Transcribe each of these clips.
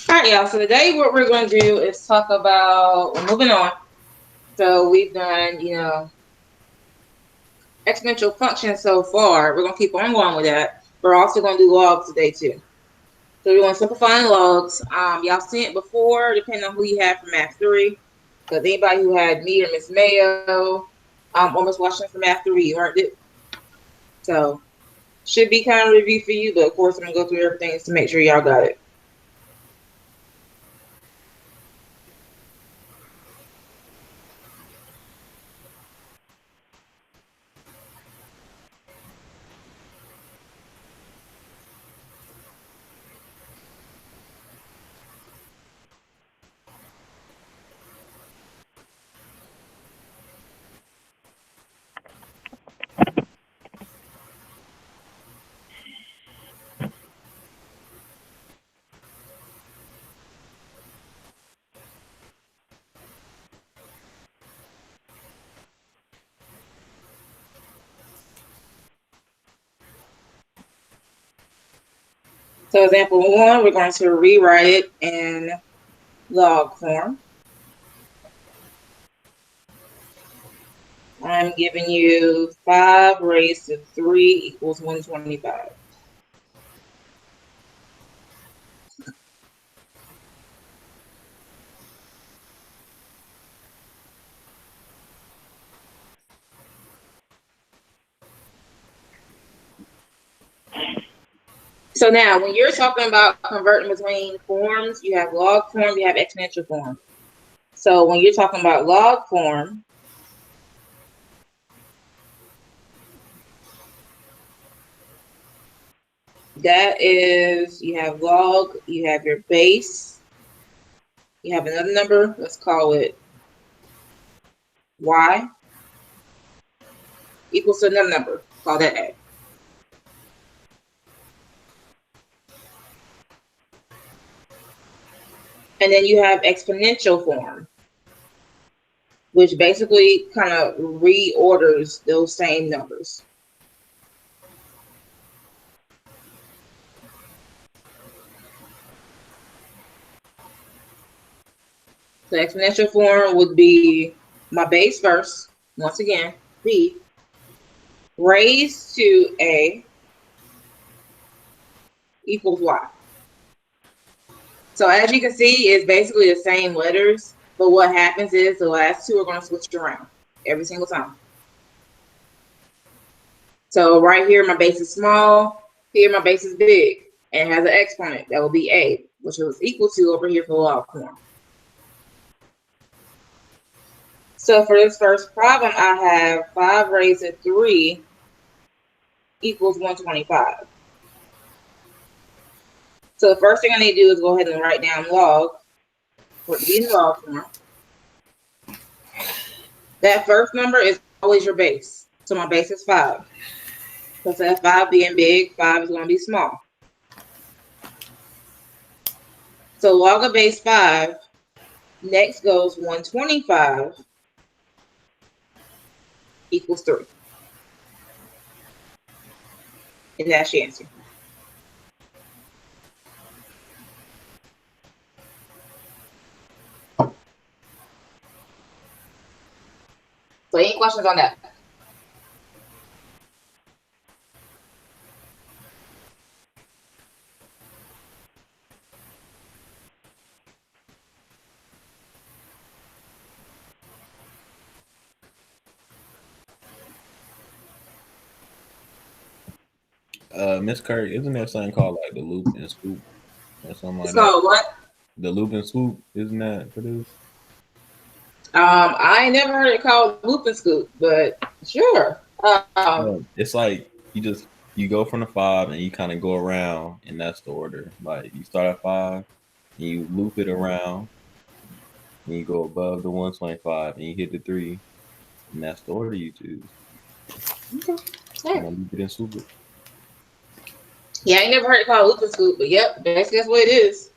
All right, y'all. So today what we're going to do is talk about, we're moving on. So we've done, exponential functions so far. We're going to keep on going with that. We're also going to do logs today too. So we're going to simplifying logs. Y'all seen it before, depending on who you have for Math 3. Because anybody who had me or Miss Mayo, almost watching for Math 3, you learned it. So should be kind of a review for you, but of course I'm going to go through everything to make sure y'all got it. So example 1, we're going to rewrite it in log form. I'm giving you 5 raised to 3 equals 125. So now, when you're talking about converting between forms, you have log form, you have exponential form. So when you're talking about log form, that is, you have log, you have your base, you have another number, let's call it y, equals to another number, call that a. And then you have exponential form, which basically kind of reorders those same numbers. The exponential form would be my base first, once again, b, raised to a equals y. So as you can see, it's basically the same letters, but what happens is the last two are going to switch around every single time. So right here, my base is small. Here, my base is big and has an exponent. That will be a, which was equal to over here for log form. So for this first problem, I have 5 raised to 3 equals 125. So the first thing I need to do is go ahead and write down log for it to be in log form. That first number is always your base. So my base is 5. Because that 5 being big, 5 is going to be small. So log of base 5, next goes 125 equals 3. And that's your answer. So any questions on that? Miss Kirk, isn't there something called like the loop and scoop or something like It's that? called what? The loop and swoop, isn't that for this? I ain't never heard it called loop and scoop, but sure. It's like you go from the five and you kind of go around, and that's the order. Like you start at five, and you loop it around, and you go above the 125, and you hit the three, and that's the order you choose. Okay. You Hey. know, loop it and swoop it. Yeah, I ain't never heard it called loop and scoop, but yep, basically that's what it is.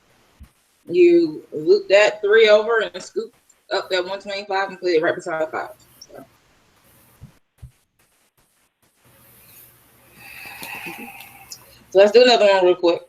You loop that 3 over and scoop up that 125 and put it right beside 5. So let's do another one real quick.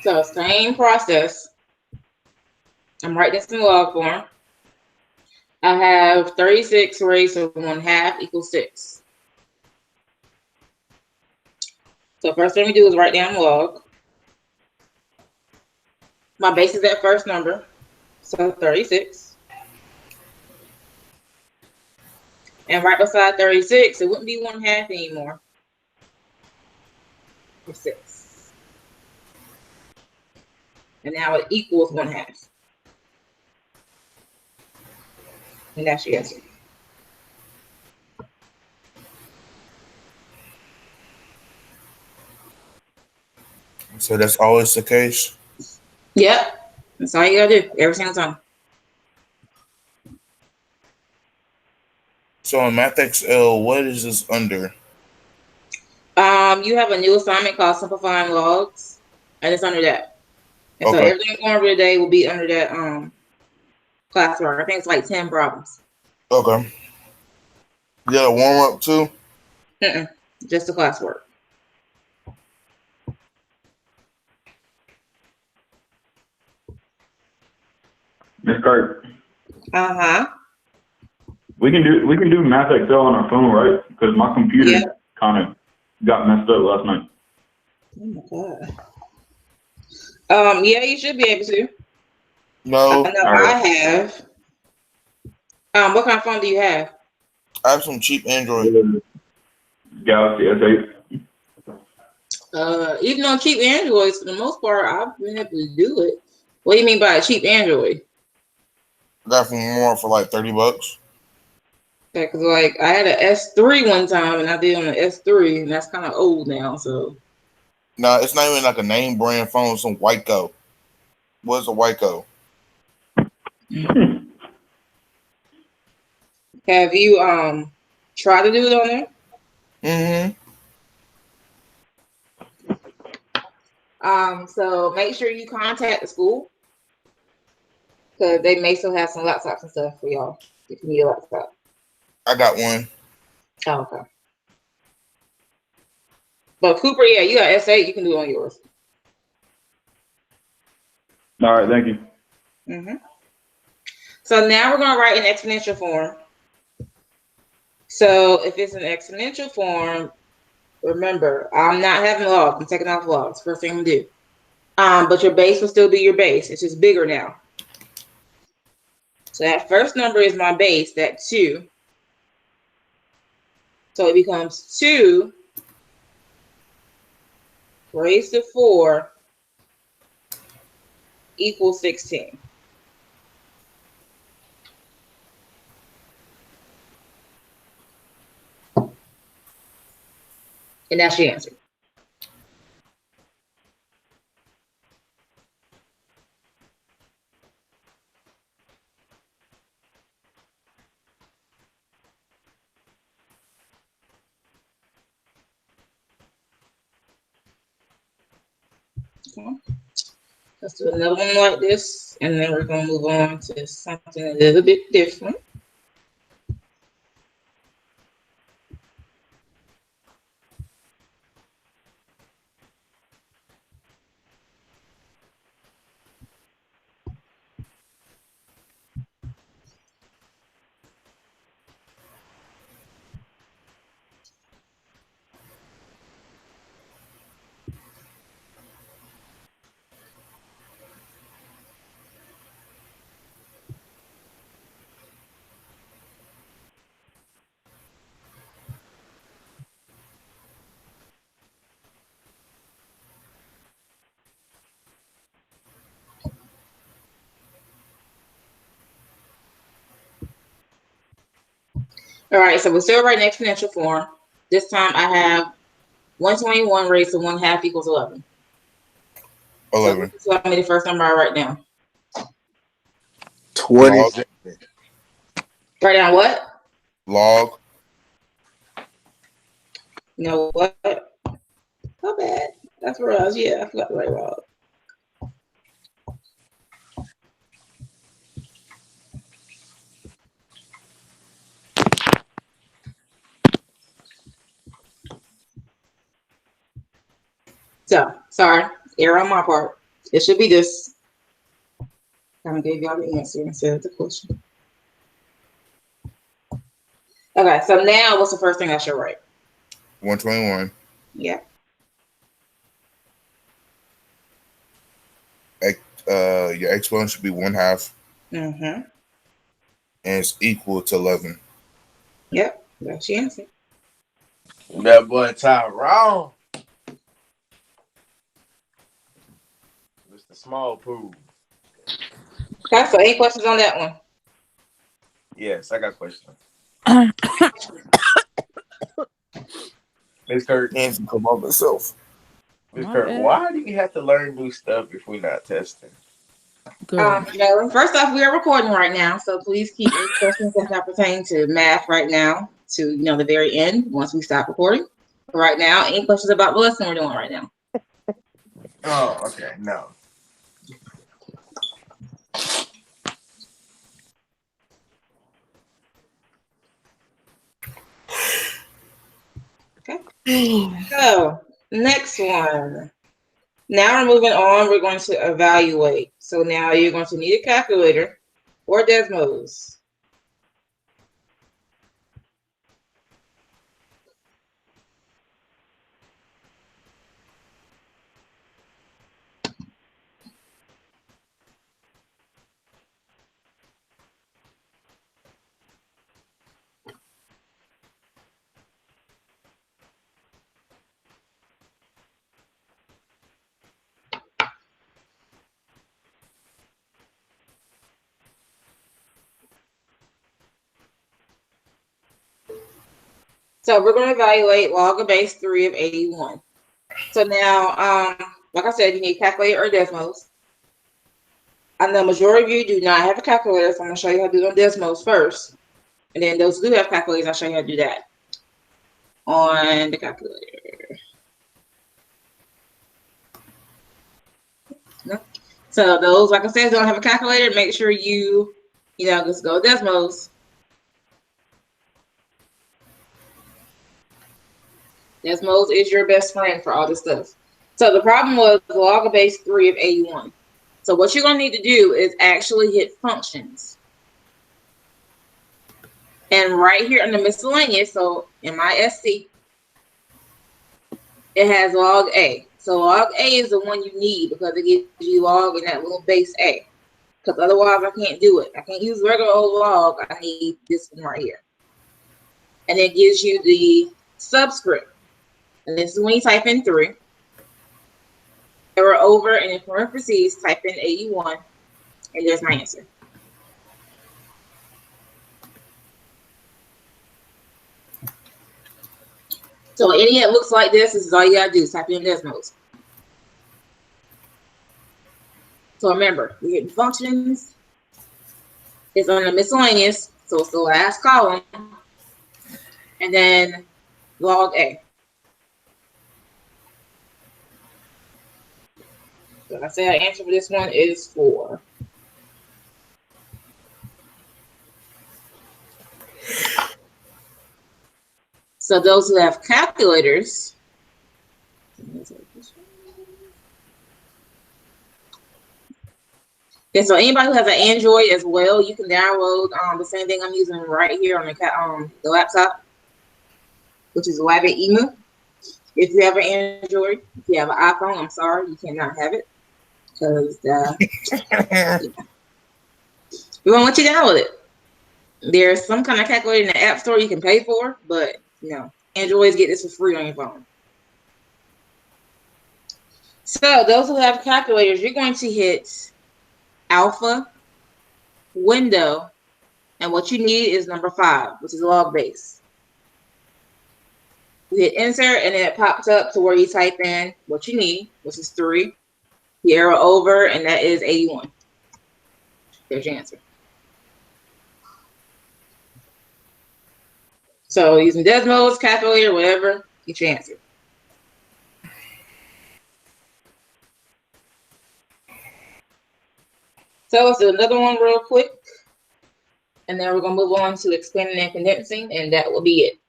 So same process. I'm writing this in log form. I have 36 raised to 1/2 equals 6. So first thing we do is write down log. My base is that first number, so 36. And right beside 36, it wouldn't be 1/2 anymore. It's 6. And now it equals 1/2. And that's your answer. So that's always the case. Yep. That's all you gotta do every single time. So in Math XL, what is this under? You have a new assignment called Simplifying Logs, and it's under that. And so Okay. everything going over today will be under that classwork. I think it's like 10 problems. Okay. You got a warm up too? Just the classwork. Miss Kurt, Uh-huh. we can do Math Excel on our phone, right? Because my computer kind of got messed up last night. Oh my God. Yeah, you should be able to. No. I know All right. I have. What kind of phone do you have? I have some cheap Android. Galaxy S8. Even on cheap Androids, for the most part, I've been able to do it. What do you mean by a cheap Android? I got from more for like $30. Yeah, because like I had an S3 one time, and I did on the S3, and that's kind of old now. So No, it's not even like a name brand phone. It's some Wyco. What's a Wyco? have you tried to do it on there? So make sure you contact the school because they may still have some laptops and stuff for y'all if you need a laptop. I got one. Oh, okay. But Cooper, yeah, you got S8, you can do it on yours. All right, thank you. So now we're going to write an exponential form. So if it's an exponential form, remember, I'm not having logs. I'm taking off logs. First thing I'm going to do. But your base will still be your base. It's just bigger now. So that first number is my base, that 2. So it becomes 2 raised to 4 equals 16. And that's your answer. Okay. Let's do another one like this, and then we're going to move on to something a little bit different. All right, so we're still writing exponential form. This time I have 121 raised to 1/2 equals 11. 11. So tell me the first number I write down. 27. Write down what? Log. You know what? How bad? That's where I was. Yeah, I forgot to write log. So, sorry, error on my part. It should be this. I'm gonna give y'all the answer instead of the question. Okay, so now what's the first thing I should write? 121. Yeah. Your exponent should be 1/2. Mm-hmm. And it's equal to 11. Yep, that's your answer. That boy Tyrone. Mr. Small Pool. Okay, so any questions on that one? Yes, I got a question. Miss Kirk. And come up itself. Miss Kirk, why do you have to learn new stuff if we're not testing? Jalen, first off, we are recording right now, so please keep any questions that pertain to math right now to the very end once we stop recording. But right now, any questions about the lesson we're doing right now? Oh, okay, no. Okay. So next one. Now we're moving on. We're going to evaluate. So now you're going to need a calculator or Desmos. So we're going to evaluate log of base 3 of 81. So now, like I said, you need a calculator or Desmos. I know majority of you do not have a calculator, so I'm going to show you how to do it on Desmos first. And then those who do have calculators, I'll show you how to do that on the calculator. So those, like I said, don't have a calculator, make sure you just go Desmos. Desmos is your best friend for all this stuff. So the problem was the log of base 3 of 81. So what you're going to need to do is actually hit functions. And right here in the miscellaneous, so in my SC, it has log A. So log A is the one you need because it gives you log in that little base A. Because otherwise I can't do it. I can't use regular old log. I need this one right here. And it gives you the subscript. And this is when you type in 3. Arrow over, and in parentheses, type in 81. And there's my answer. So any that looks like this is all you gotta do. Type in Desmos. So remember, we get functions. It's on the miscellaneous, so it's the last column. And then log A. So I said the answer for this one is 4. So those who have calculators, and so anybody who has an Android as well, you can download the same thing I'm using right here on the laptop, which is Wabbit Emu. If you have an Android, if you have an iPhone, I'm sorry, you cannot have it because we won't let you download it. There's some kind of calculator in the App Store you can pay for, but Androids get this for free on your phone. So those who have calculators, you're going to hit alpha, window, and what you need is number 5, which is log base. You hit enter, and then it pops up to where you type in what you need, which is 3. You arrow over, and that is 81. There's your answer. So using Desmos, calculator, whatever, get your answer. So let's do another one real quick. And then we're going to move on to expanding and condensing, and that will be it.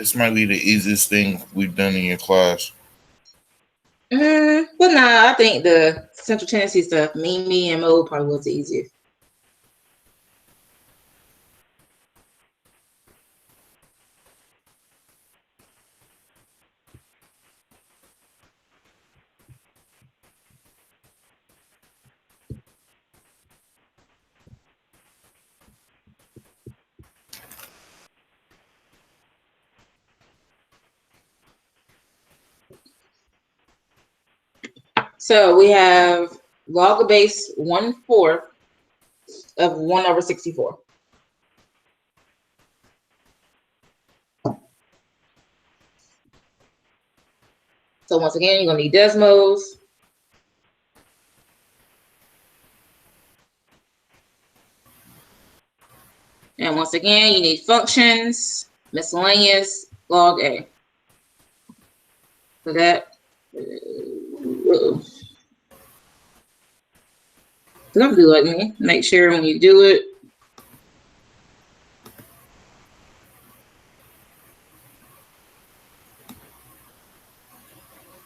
This might be the easiest thing we've done in your class. But nah, I think the central tendency stuff, me, and Mo probably was the easiest. So we have log of base 1/4 of 1/64. So once again, you're gonna need Desmos. And once again, you need functions, miscellaneous, log A. So that, don't do like me. Make sure when you do it,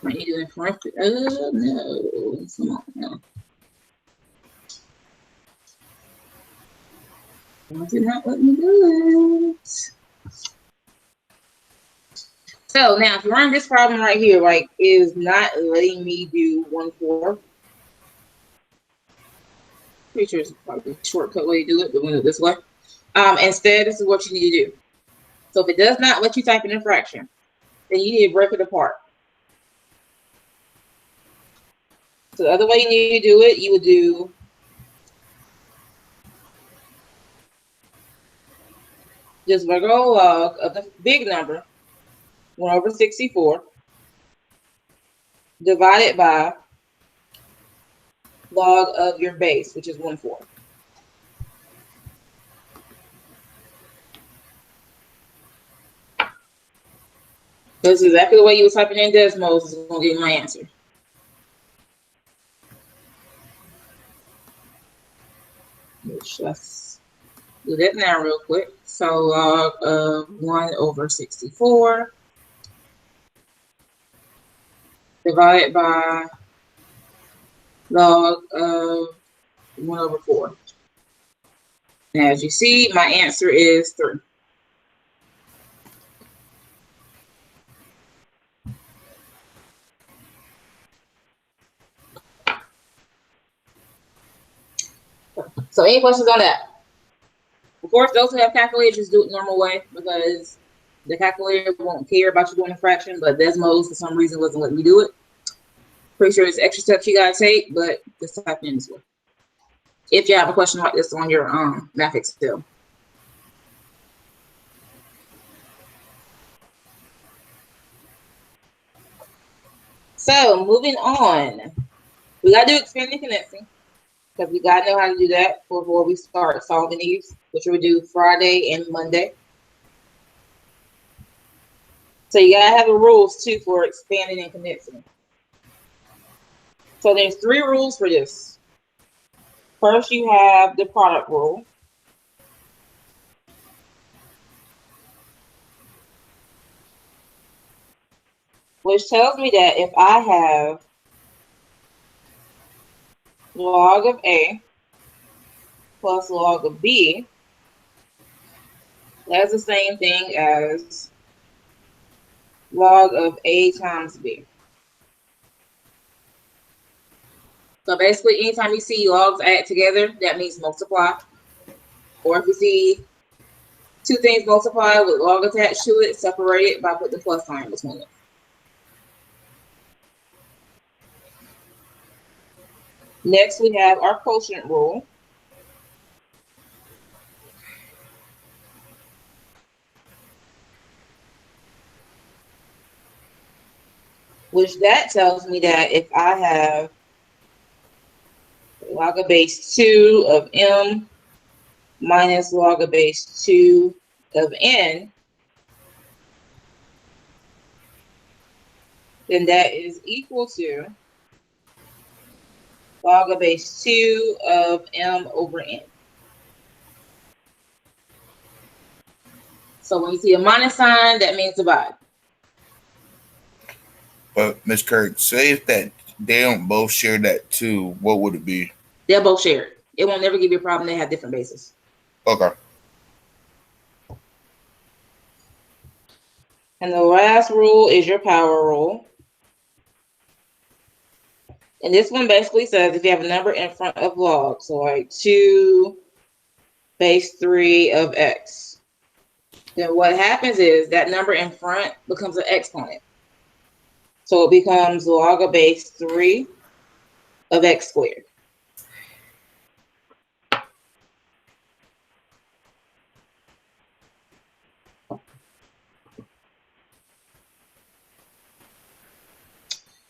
might need to incorrect it. No, come on, no. Why did not let me do it? So now, if you run this problem right here, like, is not letting me do 1/4. Pretty sure it's probably a shortcut way to do it, but we'll do it this way. Instead, this is what you need to do. So if it does not let you type in a fraction, then you need to break it apart. So the other way you need to do it, you would do just regular log of the big number, 1/64, divided by log of your base, which is 1/4. This is exactly the way you were typing in Desmos is going to give you my answer. Let's do that now real quick. So log of 1/64 divided by log of 1/4. And as you see, my answer is 3. So any questions on that? Of course, those who have calculators do it normal way because the calculator won't care about you doing a fraction, but Desmos for some reason wasn't letting me do it. Pretty sure it's extra steps you gotta take, but just type in this way. If you have a question like this on your Math Excel. So moving on, we gotta do expanding condensing because we gotta know how to do that before we start solving these, which we'll do Friday and Monday. So you gotta have the rules too for expanding and condensing. So there's 3 rules for this. First, you have the product rule. Which tells me that if I have log of A plus log of B, that's the same thing as log of A times B. So basically, anytime you see logs add together, that means multiply. Or if you see 2 things multiply with log attached to it, separate it by putting the plus sign between it. Next, we have our quotient rule. Which that tells me that if I have log of base 2 of M minus log of base 2 of N, then that is equal to log of base 2 of M over N. So when you see a minus sign, that means divide. But Miss Kirk, say if that they don't both share that 2, what would it be? They'll both share it. It won't never give you a problem. They have different bases. Okay. And the last rule is your power rule. And this one basically says if you have a number in front of log, so like 2 base 3 of x, then what happens is that number in front becomes an exponent. So it becomes log of base 3 of x squared.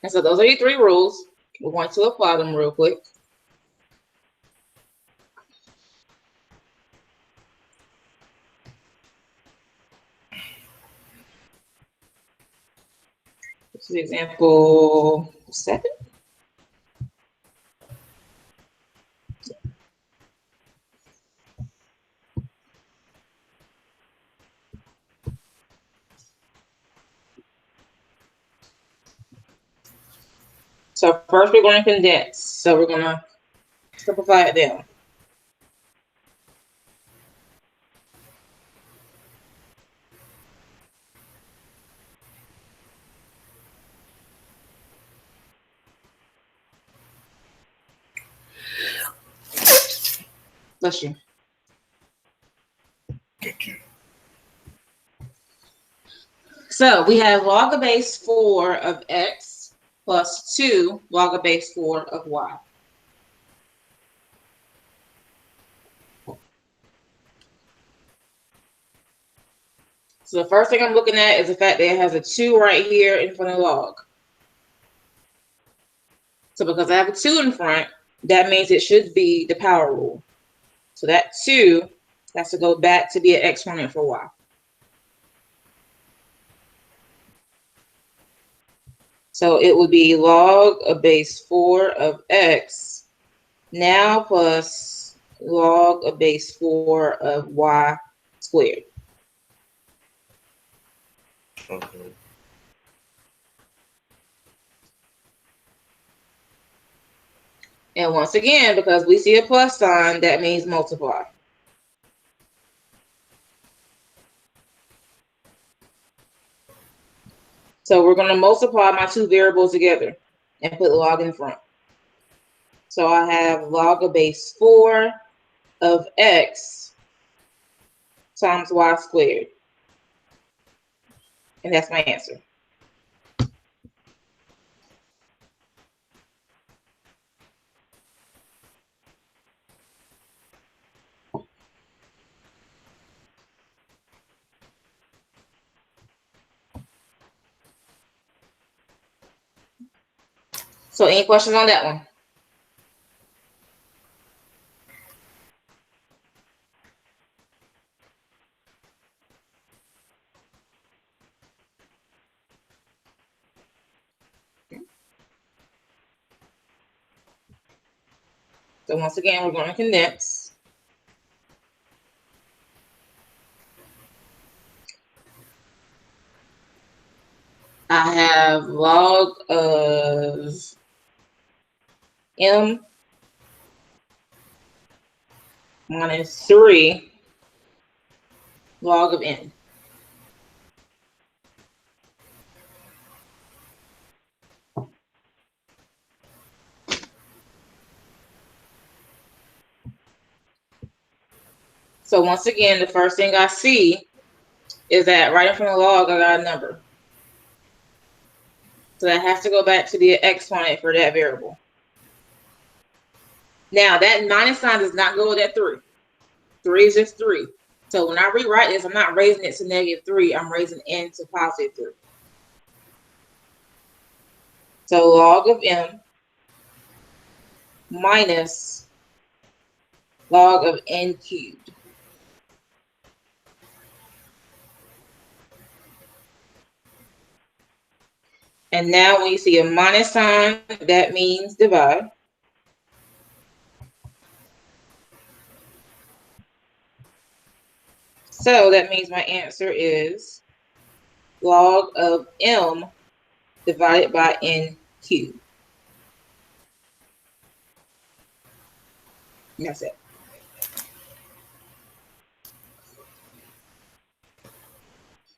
And so those are your 3 rules. We're going to apply them real quick. This is example 7. So first we're going to condense. So we're going to simplify it down. Bless you. Thank you. So we have log of base 4 of x plus 2 log of base 4 of y. So the first thing I'm looking at is the fact that it has a 2 right here in front of log. So because I have a 2 in front, that means it should be the power rule. So that 2 has to go back to be an exponent for y. So it would be log of base 4 of x now plus log of base 4 of y squared. Okay. And once again, because we see a plus sign, that means multiply. So we're going to multiply my 2 variables together and put log in front. So I have log of base 4 of x times y squared. And that's my answer. So any questions on that one? So once again, we're going to condense. I have log of m minus 3 log of n. So once again, the first thing I see is that right in front of log, I got a number. So that has to go back to the exponent for that variable. Now, that minus sign does not go with that 3. 3 is just 3. So when I rewrite this, I'm not raising it to -3. I'm raising n to +3. So log of m minus log of n cubed. And now when you see a minus sign, that means divide. So that means my answer is log of m divided by n cubed. And that's it.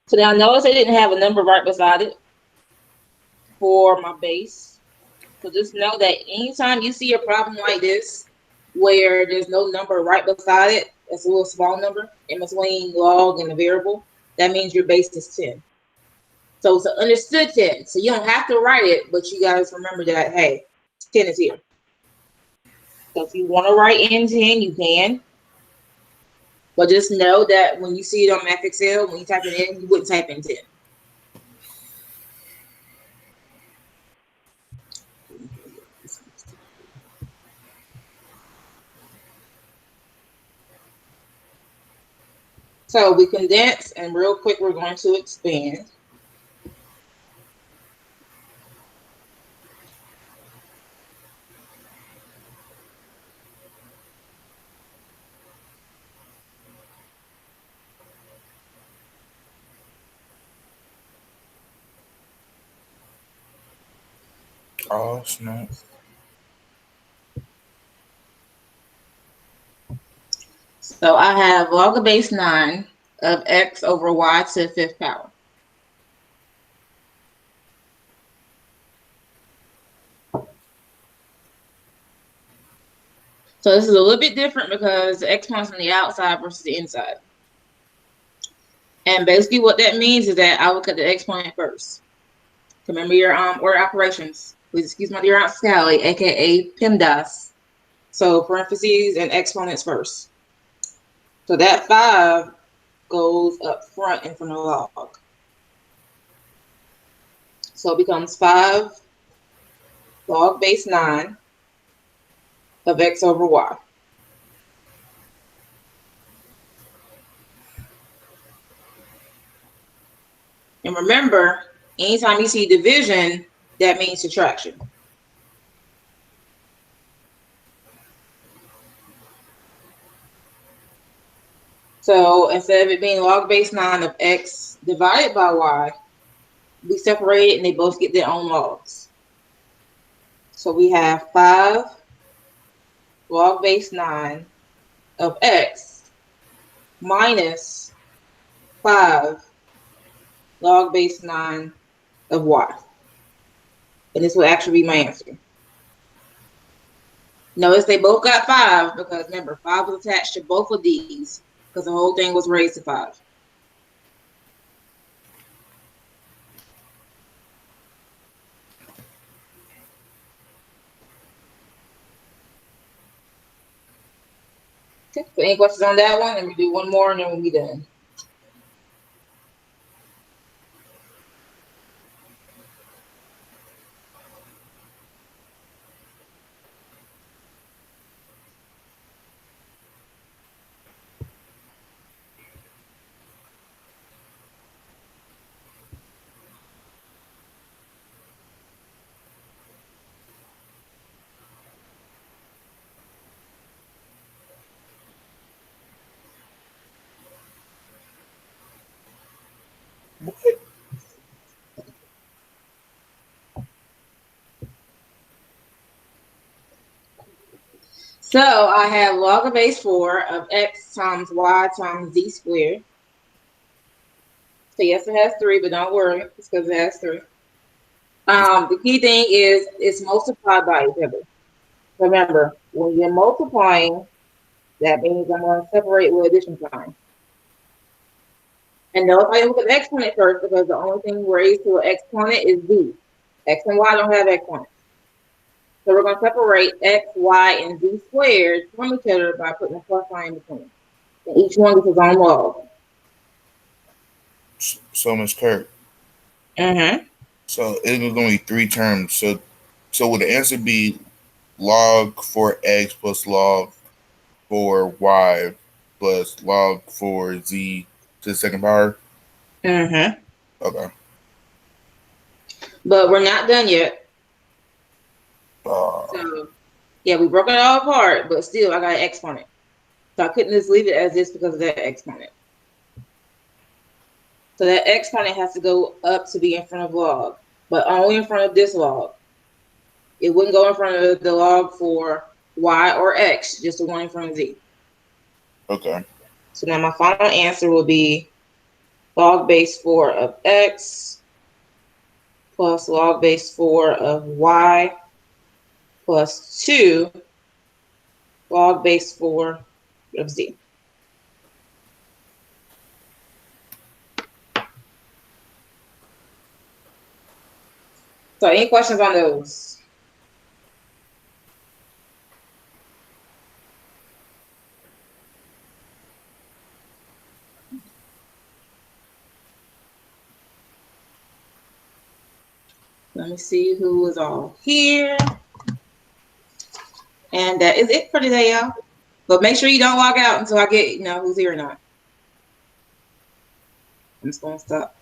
So now notice I didn't have a number right beside it for my base. So just know that anytime you see a problem like this, where there's no number right beside it, it's a little small number in between log and the variable, that means your base is 10. So it's an understood 10. So you don't have to write it, but you guys remember that, hey, 10 is here. So if you want to write in 10, you can. But just know that when you see it on Math Excel, when you type it in, you wouldn't type in 10. So we condense, and real quick, we're going to expand. Oh snap! So I have log of base 9 of x over y to the 5th power. So this is a little bit different because the exponent's on the outside versus the inside. And basically what that means is that I look at the exponent first. Remember your order operations. Please excuse my dear Aunt Sally, aka PEMDAS. So parentheses and exponents first. So that 5 goes up front in front of log. So it becomes 5 log base 9 of x over y. And remember, anytime you see division, that means subtraction. So instead of it being log base 9 of x divided by y, we separate it and they both get their own logs. So we have 5 log base 9 of x minus 5 log base 9 of y. And this will actually be my answer. Notice they both got 5 because remember, 5 was attached to both of these because the whole thing was raised to 5. Okay, so any questions on that one? Let me do one more and then we'll be done. So I have log of base 4 of x times y times z squared. So yes, it has 3, but don't worry, it's because it has 3. The key thing is it's multiplied by each other. Remember, when you're multiplying, that means I'm going to separate with addition sign. And notice I look at the exponent first because the only thing raised to an exponent is z. X and y don't have exponents. So we're going to separate x, y, and z squared from each other by putting a plus sign in between. And each one gets its own log. So Miss Kirk. So it was going to be 3 terms. So would the answer be log for x plus log for y plus log for z to the second power? Okay. But we're not done yet. So yeah, we broke it all apart, but still I got an exponent. So I couldn't just leave it as this because of that exponent. So that exponent has to go up to be in front of log, but only in front of this log. It wouldn't go in front of the log for y or x, just the one in front of z. Okay. So now my final answer will be log base 4 of x plus log base 4 of y plus 2 log base 4 of z. So any questions on those? Let me see who is all here. And that is it for today, y'all. But make sure you don't log out until I get, who's here or not. I'm just going to stop.